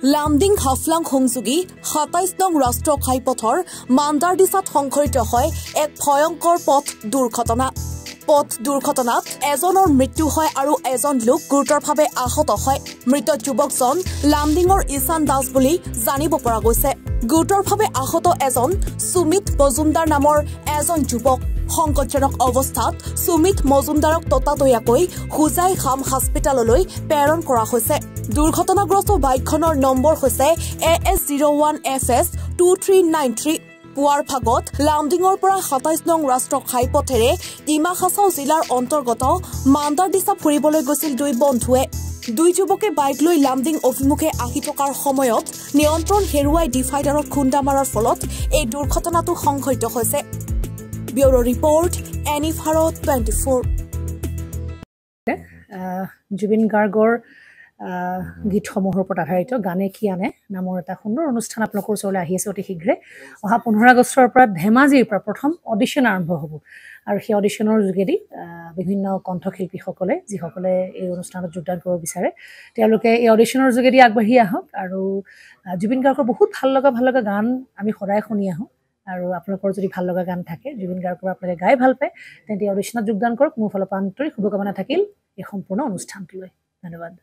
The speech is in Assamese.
লামডিং হাফলাং সংযোগী ২৭ নং ৰাষ্ট্ৰীয় ঘাইপথৰ মাণ্ডাৰডিছাত সংঘটিত হয় এক ভয়ংকৰ পথ দুৰ্ঘটনা। পথ দুৰ্ঘটনাত এজনৰ মৃত্যু হয় আৰু এজন লোক গুৰুতৰভাৱে আহত হয়। মৃত যুৱকজন লামডিঙৰ ঈশান দাস বুলি জানিব পৰা গৈছে। গুৰুতৰভাৱে আহত এজন সুমিত মজুমদাৰ নামৰ এজন যুৱক। সংকটজনক অৱস্থাত সুমিত মজুমদাৰক ততাতৈয়াকৈ হুজাই খাম হস্পিটেললৈ প্ৰেৰণ কৰা হৈছে। দুৰ্ঘটনাগ্ৰস্ত বাইকখনৰ নম্বৰ হৈছে AS01FS2393। পুৱাৰ ভাগত লামডিঙৰ পৰা ২৭ নং ৰাষ্ট্ৰীয় ঘাইপথেৰে ডিমা হাছাও জিলাৰ অন্তৰ্গত মাণ্ডাৰডিছা ফুৰিবলৈ গৈছিল দুই বন্ধুৱে। দুই যুৱকে বাইক লৈ লামডিং অভিমুখে আহি থকাৰ সময়ত নিয়ন্ত্ৰণ হেৰুৱাই ডিভাইডাৰত খুন্দা মাৰাৰ ফলত এই দুৰ্ঘটনাটো সংঘটিত হৈছে। Bureau report এনিভাৰত 24। জুবিন গাৰ্গৰ গীতসমূহৰ ওপৰত আধাৰিত গানে কি আনে নামৰ এটা সুন্দৰ অনুষ্ঠান আপোনালোকৰ ওচৰলৈ আহি আছে অতি শীঘ্ৰে। অহা 15 আগষ্টৰ পৰা ধেমাজিৰ পৰা প্ৰথম অডিশ্যন আৰম্ভ হ'ব আৰু সেই অডিশ্যনৰ যোগেদি বিভিন্ন কণ্ঠশিল্পীসকলে যিসকলে এই অনুষ্ঠানত যোগদান কৰিব বিচাৰে তেওঁলোকে এই অডিশ্যনৰ যোগেদি আগবাঢ়ি আহক আৰু জুবিন গাৰ্গৰ বহুত ভাল লগা গান আমি সদায় শুনি আহোঁ। আৰু আপোনালোকৰ যদি ভাল লগা গান থাকে জুবিন গাৰ্গৰ আপোনালোকে গাই ভাল পায় তেন্তে অডিশ্যনত যোগদান কৰক। মোৰ ফালৰ পৰা আন্তৰিক শুভকামনা থাকিল এই সম্পূৰ্ণ অনুষ্ঠানটোলৈ। ধন্যবাদ।